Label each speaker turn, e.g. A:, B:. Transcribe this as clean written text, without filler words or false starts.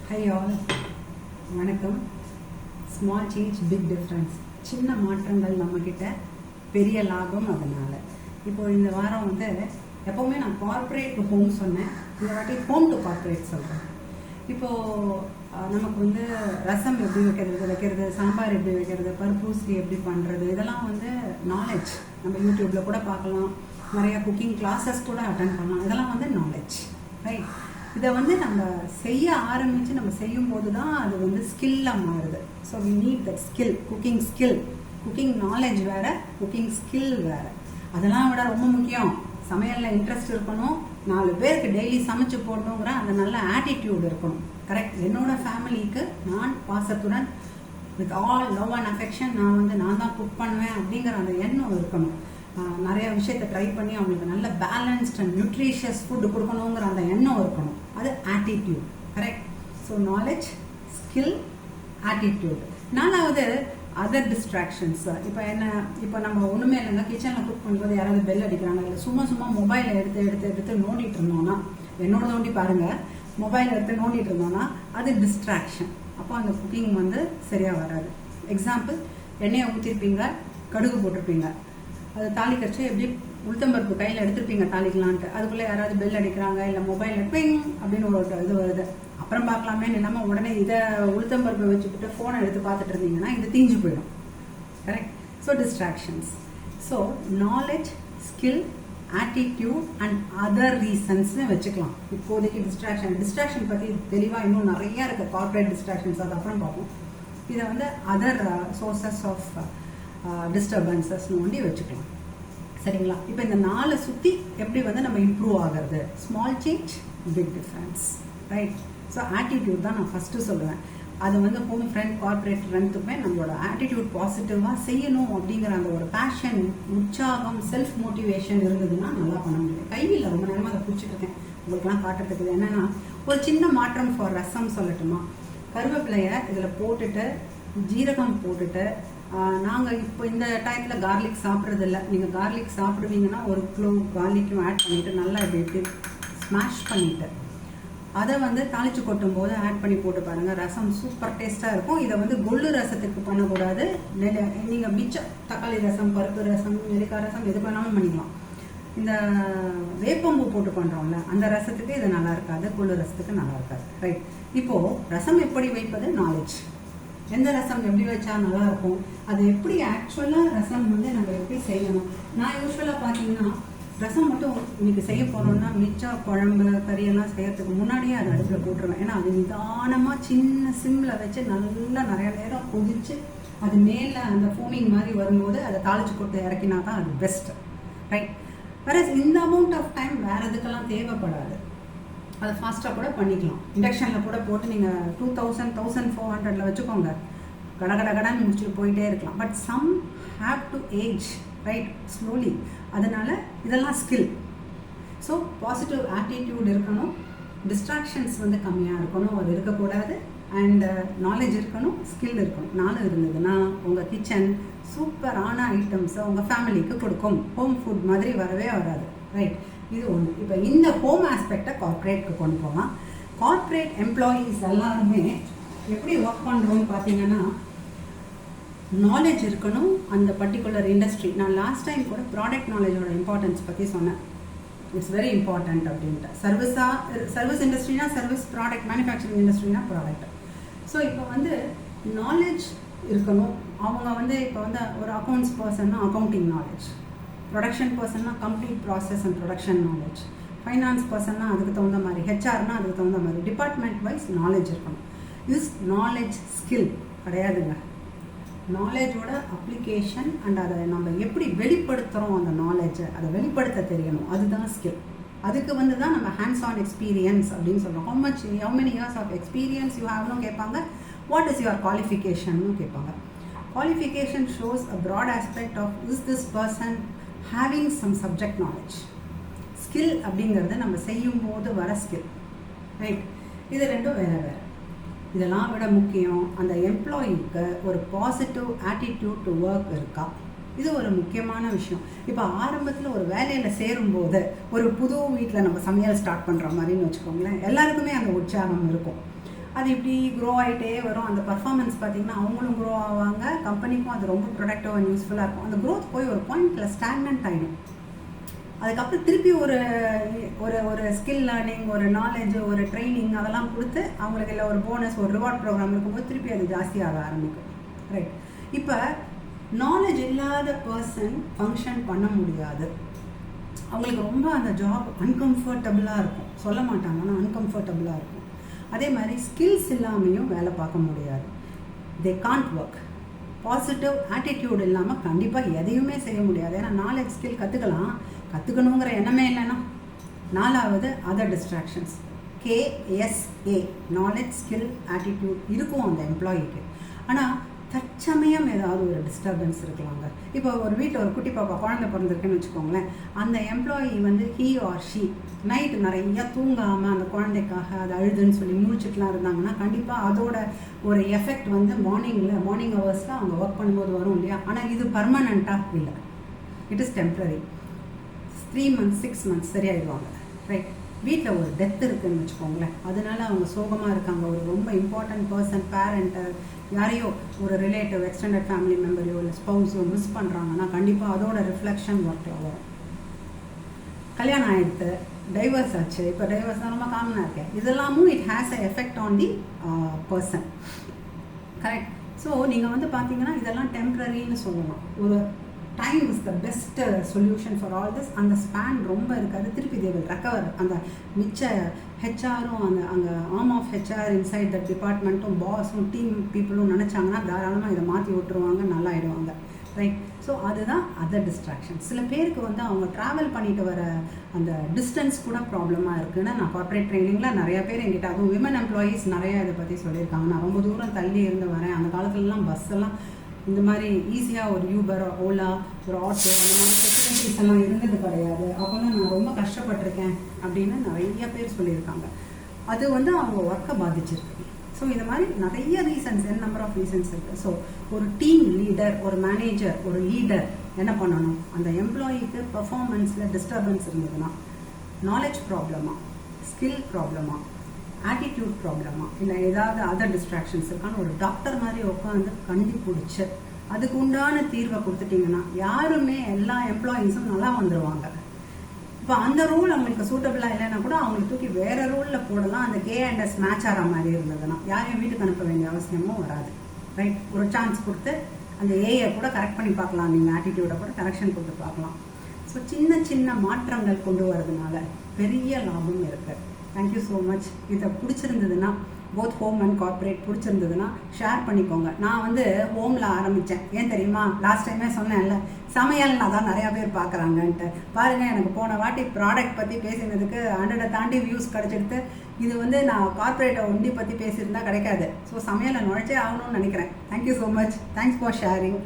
A: High all, வணக்கம். Small change big difference. சின்ன மாற்றங்கள் நம்மக்கிட்ட பெரிய லாபம். அதனால் இப்போது இந்த வாரம் எப்போவுமே நான் கார்ப்பரேட் டு ஹோம் சொன்னேன், இந்த வாட்டி ஹோம் டு கார்ப்பரேட் சொல்கிறேன். இப்போது நமக்கு ரசம் எப்படி வைக்கிறது, சாம்பார் எப்படி வைக்கிறது, பருப்பூசி எப்படி பண்ணுறது, இதெல்லாம் நாலேஜ். நம்ம யூடியூப்பில் கூட பார்க்கலாம், நிறையா குக்கிங் கிளாஸஸ் கூட அட்டன் பண்ணலாம். இதெல்லாம் நாலேஜ், ரைட்? இதை நம்ம செய்ய ஆரம்பித்து நம்ம செய்யும்போது தான் அது ஸ்கில்லாக மாறுது. So we need that skill, cooking knowledge வேறு, குக்கிங் ஸ்கில் வேறு. அதெல்லாம் விட ரொம்ப முக்கியம், சமையலில் இன்ட்ரெஸ்ட் இருக்கணும், 4 பேருக்கு டெய்லி சமைச்சு போடணுங்கிற அந்த நல்ல ஆட்டிடியூட் இருக்கணும். கரெக்ட். என்னோட ஃபேமிலிக்கு நான் பாசத்துடன் with all love and affection நான் தான் குக் பண்ணுவேன் அப்படிங்கிற அந்த எண்ணம் இருக்கணும். நிறைய விஷயத்தை ட்ரை பண்ணி அவங்களுக்கு நல்ல பேலன்ஸ்ட் அண்ட் நியூட்ரிஷியஸ் ஃபுட்டு கொடுக்கணுங்கிற அந்த எண்ணம் இருக்கணும். அது attitude. Correct. So knowledge, skill, attitude. 4வது அதர் டிஸ்ட்ராக்ஷன்ஸ். இப்போ நம்ம ஒன்றுமே இல்லைங்க, கிச்சனில் குக் பண்ணும்போது யாராவது பெல் அடிக்கிறாங்க, இல்லை சும்மா மொபைலை எடுத்து நோண்டிட்டு இருந்தோம்னா, என்னோட நோண்டி பாருங்கள், மொபைலை எடுத்து நோண்டிட்டு இருந்தோம்னா அது டிஸ்ட்ராக்ஷன். அப்போ அந்த குக்கிங் சரியாக வராது. எக்ஸாம்பிள், எண்ணெயை ஊற்றிருப்பீங்க, கடுகு போட்டிருப்பீங்க, அது தாலி கடிச்சு எப்படி உளுத்தம்பருப்பு கையில் எடுத்துருப்பீங்க தாளிக்கலான்ட்டு, அதுக்குள்ளே யாராவது பெல் அடிக்கிறாங்க, இல்லை மொபைல் பிங் அப்படின்னு ஒரு இது வருது, அப்புறம் பார்க்கலாமே இல்லாமல் உடனே இதை உளுத்தம்பருப்பை வச்சுக்கிட்டு ஃபோனை எடுத்து பார்த்துட்டு இருந்தீங்கன்னா இது தீஞ்சு போயிடும். Correct. So distractions. So knowledge, skill, attitude and other ரீசன்ஸ்னு வச்சுக்கலாம். இப்போதைக்கு டிஸ்ட்ராக்ஷன் பற்றி தெளிவாக இன்னும் நிறையா இருக்குது. கார்ப்பரேட் டிஸ்ட்ராக்ஷன்ஸ் அது அப்புறம் பார்ப்போம். இதை அதர் சோர்சஸ் ஆஃப் டிஸ்டர்பன்சஸ்னு வச்சுக்கலாம். சரிங்களா? இப்போ இந்த 4 சுற்றி எப்படி நம்ம இம்ப்ரூவ் ஆகிறது? Small change big difference, right? So attitude தான் நான் ஃபஸ்ட்டு சொல்லுவேன். அது ஹோம் ஃப்ரெண்ட், கார்ப்பரேட் ரெண்டுமே நம்மளோட ஆட்டிடியூட் பாசிட்டிவாக செய்யணும் அப்படிங்கிற அந்த ஒரு பேஷன், உற்சாகம், செல்ஃப் மோட்டிவேஷன் இருந்ததுன்னா நல்லா பண்ண முடியும். கையில் ரொம்ப நேரமாக அதை பிடிச்சிட்ருக்கேன் உங்களுக்குலாம் காட்டுறதுக்கு. என்னென்னா, ஒரு சின்ன மாற்றம் ஃபார் ரசம் சொல்லட்டுமா? கருவேப்பிலையை இதில் போட்டுட்டு, ஜீரகம் போட்டுட்டு, நாங்கள் இப்போ இந்த டயத்தில் கார்லிக் சாப்பிட்றதில்ல. நீங்கள் கார்லிக் சாப்பிடுவீங்கன்னா ஒரு கிலோ கார்லிக்கும் ஆட் பண்ணிவிட்டு நல்லா இப்படி ஸ்மாஷ் பண்ணிவிட்டு அதை தாளித்து கொட்டும் போது ஆட் பண்ணி போட்டு பாருங்கள், ரசம் சூப்பர் டேஸ்ட்டாக இருக்கும். இதை கொள்ளு ரசத்துக்கு பண்ணக்கூடாது. நீங்கள் மிச்சம் தக்காளி ரசம், பருப்பு ரசம், நெல்லிக்காய் ரசம் எது வேணாலும் பண்ணிக்கலாம். இந்த வேப்பம்பூ போட்டு பண்ணுறோம்ல, அந்த ரசத்துக்கு இது நல்லா இருக்காது, கொள்ளு ரசத்துக்கு நல்லா இருக்காது, ரைட்? இப்போது ரசம் எப்படி வைப்பது? நாலேஜ். எந்த ரசம் எப்படி வச்சா நல்லா இருக்கும், அது எப்படி ஆக்சுவலாக ரசம் நம்ம எப்படி செய்யணும். நான் யூஸ்வலாக பார்த்தீங்கன்னா ரசம் மட்டும் இன்னைக்கு செய்ய போகிறோம்னா மிச்சம் குழம்பு கறியெல்லாம் செய்யறதுக்கு முன்னாடியே அதை அடுப்பில் போட்டுருவேன். ஏன்னா அது நிதானமாக சின்ன சிம்மில் வச்சு நல்லா நிறைய நேரம் கொதிச்சு அது மேலே அந்த ஃபோமிங் மாதிரி வரும்போது அதை தாளிச்சு கொட்டு இறக்கினா தான் அது பெஸ்ட், ரைட்? வேற இந்த அமௌண்ட் ஆஃப் டைம் வேறு எதுக்கெல்லாம் தேவைப்படாது. அதை ஃபாஸ்ட்டாக கூட பண்ணிக்கலாம். இண்டக்ஷனில் கூட போட்டு நீங்கள் 2000, 1400 வச்சுக்கோங்க, கடகடன்னு முடிச்சுட்டு போயிட்டே இருக்கலாம். But some have to age, right, slowly. அதனால் இதெல்லாம் ஸ்கில். ஸோ பாசிட்டிவ் ஆட்டிடியூட் இருக்கணும், டிஸ்ட்ராக்ஷன்ஸ் கம்மியாக இருக்கணும், அது இருக்கக்கூடாது, அண்ட் நாலேஜ் இருக்கணும், ஸ்கில் இருக்கணும். 4 இருந்ததுன்னா உங்கள் கிச்சன் சூப்பரான ஐட்டம்ஸை உங்கள் ஃபேமிலிக்கு கொடுக்கும். ஹோம் ஃபுட் மாதிரி வரவே வராது, ரைட்? இது ஒன்று. இப்போ இந்த ஹோம் ஆஸ்பெக்டை கார்ப்பரேட்க்கு கொண்டு போகலாம். கார்ப்பரேட் எம்ப்ளாயீஸ் எல்லாருமே எப்படி ஒர்க் பண்ணுறோம்னு பார்த்தீங்கன்னா, நாலேஜ் இருக்கணும் அந்த பர்டிகுலர் இண்டஸ்ட்ரி. நான் லாஸ்ட் டைம் கூட ப்ராடக்ட் நாலேஜோட இம்பார்ட்டன்ஸ் பற்றி சொன்னேன். இட்ஸ் வெரி இம்பார்ட்டன்ட் அப்படின்ட்டு. சர்வீஸ் இண்டஸ்ட்ரினா சர்வீஸ், ப்ராடக்ட் மேனுஃபேக்சரிங் இண்டஸ்ட்ரினா ப்ராடக்ட். ஸோ இப்போ நாலேஜ் இருக்கணும். அவங்க இப்போ ஒரு அக்கௌண்ட்ஸ் பர்சன்னா அக்கௌண்டிங் நாலேஜ், ப்ரொடக்ஷன் பர்சன்னா complete process and production knowledge, finance பர்சன்னா அதுக்கு தகுந்த மாதிரி, ஹெச்ஆர்னா அதுக்கு தகுந்த மாதிரி, டிபார்ட்மெண்ட் வைஸ் நாலேஜ் இருக்கணும். இஸ் நாலேஜ் ஸ்கில் கிடையாதுங்க. நாலேஜோட அப்ளிகேஷன் அண்ட் அதை நம்ம எப்படி வெளிப்படுத்துகிறோம், அந்த நாலேஜை அதை வெளிப்படுத்த தெரியணும், அதுதான் ஸ்கில். அதுக்கு தான் நம்ம ஹேண்ட்ஸ் ஆன் எக்ஸ்பீரியன்ஸ் அப்படின்னு சொல்கிறோம். how many years of experience you have கேட்பாங்க. what is your qualification கேட்பாங்க. qualification shows a broad aspect of is this person having some subject knowledge. Skill அப்படிங்கிறது நம்ம செய்யும்போது வர ஸ்கில், ரைட்? இது ரெண்டும் வேறு. இதெல்லாம் விட முக்கியம், அந்த எம்ப்ளாயிக்கு ஒரு பாசிட்டிவ் ஆட்டிடியூட் டு ஒர்க் இருக்கா. இது ஒரு முக்கியமான விஷயம். இப்போ ஆரம்பத்தில் ஒரு வேலையில் சேரும்போது ஒரு புது வீட்டில் நம்ம சமையல் ஸ்டார்ட் பண்ணுற மாதிரின்னு வச்சுக்கோங்களேன், எல்லாருக்குமே அந்த உற்சாகம் இருக்கும். அது இப்படி க்ரோ ஆகிட்டே வரும். அந்த பர்ஃபார்மன்ஸ் பார்த்திங்கன்னா அவங்களும் க்ரோ ஆவாங்க, கம்பெனிக்கும் அது ரொம்ப ப்ரொடக்டிவ் அண்ட் யூஸ்ஃபுல்லாக இருக்கும். அந்த க்ரோத் போய் ஒரு பாயிண்டில் ஸ்டாக்னன்ட் ஆகிடும். அதுக்கப்புறம் திருப்பி ஒரு ஒரு ஒரு ஸ்கில் லேர்னிங், ஒரு நாலேஜ், ஒரு ட்ரைனிங் அதெல்லாம் கொடுத்து அவங்களுக்கு இல்லை ஒரு போனஸ், ஒரு ரிவார்ட் ப்ரோக்ராம் இருக்கும்போது திருப்பி அது ஜாஸ்தியாக ஆரம்பிக்கும். ரைட். இப்போ நாலேஜ் இல்லாத பர்சன் ஃபங்க்ஷன் பண்ண முடியாது. அவங்களுக்கு ரொம்ப அந்த ஜாப் அன்கம்ஃபர்டபுளாக இருக்கும். சொல்ல மாட்டாங்க, ஆனால் அன்கம்ஃபர்டபுளாக இருக்கும். அதே மாதிரி ஸ்கில்ஸ் இல்லாமையும் வேலை பார்க்க முடியாது. They can't work. Positive attitude இல்லாமல் கண்டிப்பாக எதையுமே செய்ய முடியாது. ஏன்னா நாலேஜ் ஸ்கில் கற்றுக்கணுங்கிற எண்ணமே இல்லைன்னா. 4வது other distractions. KSA, knowledge skill attitude இருக்கும் அந்த எம்ப்ளாயிக்கு. ஆனால் தற்சமயம் ஏதாவது ஒரு டிஸ்டர்பன்ஸ் இருக்கலாங்க. இப்போ ஒரு வீட்டில் ஒரு குட்டி பாப்பா குழந்தை பிறந்திருக்குன்னு வச்சுக்கோங்களேன். அந்த எம்ப்ளாயி வந்து he or she நைட்டு நிறையா தூங்காமல் அந்த குழந்தைக்காக அது அழுதுன்னு சொல்லி முழிச்சிட்டுலாம் இருந்தாங்கன்னா கண்டிப்பாக அதோட ஒரு எஃபெக்ட் வந்து மார்னிங் ஹவர்ஸில் அவங்க ஒர்க் பண்ணும்போது வரும் இல்லையா. ஆனால் இது பர்மனண்ட்டாக இல்லை, it is temporary. 3 months 6 months சரியாயிடுவாங்க. ரைட். வீட்டில் ஒரு டெத் இருக்குதுன்னு வச்சுக்கோங்களேன், அதனால அவங்க சோகமாக இருக்காங்க. ஒரு ரொம்ப இம்பார்ட்டன்ட் பர்சன், பேரண்ட்டு, யாரையோ ஒரு ரிலேட்டிவ், எக்ஸ்டெண்டட் ஃபேமிலி மெம்பரையோ இல்லை ஸ்பௌஸோ மிஸ் பண்ணுறாங்கன்னா கண்டிப்பாக அதோட ரிஃப்ளெக்ஷன் ஒர்க்கில் வரும். கல்யாணம் ஆகிடுத்து, டைவர்ஸ் ஆச்சு, இப்போ டைவர்ஸ் தான் ரொம்ப காமனாக இருக்கேன். இதெல்லாமும் it has a effect on the person. Correct. So நீங்கள் வந்து பார்த்தீங்கன்னா இதெல்லாம் டெம்ப்ரரின்னு சொல்லலாம். ஒரு time is the best solution for all this. அந்த ஸ்பேன் ரொம்ப இருக்காது, திருப்பி தே வில் ரெக்கவர். அந்த மிச்ச ஹெச்ஆரும் அங்கே arm of HR inside the டிபார்ட்மெண்ட்டும் பாஸும் டீம் பீப்புளும் நினச்சாங்கன்னா தாராளமாக இதை மாற்றி விட்டுருவாங்க, நல்லா ஆகிடுவாங்க. ரைட். ஸோ அதுதான் அதர் டிஸ்ட்ராக்ஷன். சில பேருக்கு வந்து அவங்க ட்ராவல் பண்ணிட்டு வர அந்த டிஸ்டன்ஸ் கூட ப்ராப்ளமாக இருக்குன்னு நான் கார்ப்பரேட் ட்ரைனிங்கில் நிறையா பேர் என்கிட்ட, அதுவும் விமன் எம்ப்ளாயீஸ் நிறையா இதை பற்றி சொல்லியிருக்காங்க. நான் ரொம்ப தூரம் தள்ளி இருந்து வரேன், அந்த காலத்துலலாம் பஸ் எல்லாம் இந்த மாதிரி ஈஸியாக ஒரு யூபர், ஓலா, ஒரு ஆட்டோ அந்த மாதிரி ஃபெசிலிட்டிஸ் எல்லாம் இருந்தது கிடையாது. அப்போல்லாம் நான் ரொம்ப கஷ்டப்பட்டிருக்கேன் அப்படின்னு நிறைய பேர் சொல்லியிருக்காங்க. அது வந்து அவங்க ஒர்க்கை பாதிச்சிருக்கு. ஸோ இந்த மாதிரி நிறைய ரீசன்ஸ், நம்பர் ஆஃப் ரீசன்ஸ் இருக்குது. ஸோ ஒரு டீம் லீடர், ஒரு மேனேஜர், ஒரு லீடர் என்ன பண்ணணும்? அந்த எம்ப்ளாயிக்கு பர்ஃபார்மன்ஸில் டிஸ்டர்பன்ஸ் இருந்ததுன்னா, நாலேஜ் ப்ராப்ளமா, ஸ்கில் ப்ராப்ளமா, ஆட்டிடியூட் ப்ராப்ளமா, இல்லை ஏதாவது அதர் டிஸ்ட்ராக்ஷன்ஸ் இருக்கான்னு ஒரு டாக்டர் மாதிரி உட்காந்து கண்டுபிடிச்சு அதுக்கு உண்டான தீர்வை கொடுத்துட்டிங்கன்னா யாருமே எல்லா எம்ப்ளாயீஸும் நல்லா வந்துடுவாங்க. இப்போ அந்த ரூல் அவங்களுக்கு சூட்டபிளாக இல்லைன்னா கூட அவங்களுக்கு தூக்கி வேறு ரூலில் போடலாம். அந்த KS மேட்ச் ஆகிற மாதிரி இருந்ததுன்னா யாரையும் வீட்டுக்கு அனுப்ப வேண்டிய அவசியமும் வராது. ரைட். ஒரு சான்ஸ் கொடுத்து அந்த ஏஐ கூட கரெக்ட் பண்ணி பார்க்கலாம், நீங்கள் ஆட்டிடியூடை கூட கரெக்ஷன் கொடுத்து பார்க்கலாம். ஸோ சின்ன சின்ன மாற்றங்கள் கொண்டு வரதுனால பெரிய லாபம் இருக்குது. Thank you so much. இதை பிடிச்சிருந்ததுன்னா, போத் ஹோம் அண்ட் கார்ப்பரேட் பிடிச்சிருந்ததுன்னா ஷேர் பண்ணிக்கோங்க. நான் வந்து ஹோமில் ஆரம்பித்தேன். ஏன் தெரியுமா? லாஸ்ட் டைமே சொன்னேன்ல, சமையல்னா தான் நிறையா பேர் பார்க்குறாங்கன்ட்டு. பாருங்கள், எனக்கு போன வாட்டி ப்ராடக்ட் பற்றி பேசினதுக்கு 100 தாண்டி வியூஸ் கிடச்சிடுது. இது வந்து நான் கார்ப்பரேட்டை ஒண்டி பற்றி பேசியிருந்தா கிடைக்காது. ஸோ சமையலை நுழைச்சே ஆகணும்னு நினைக்கிறேன். Thank you so much. Thanks for sharing.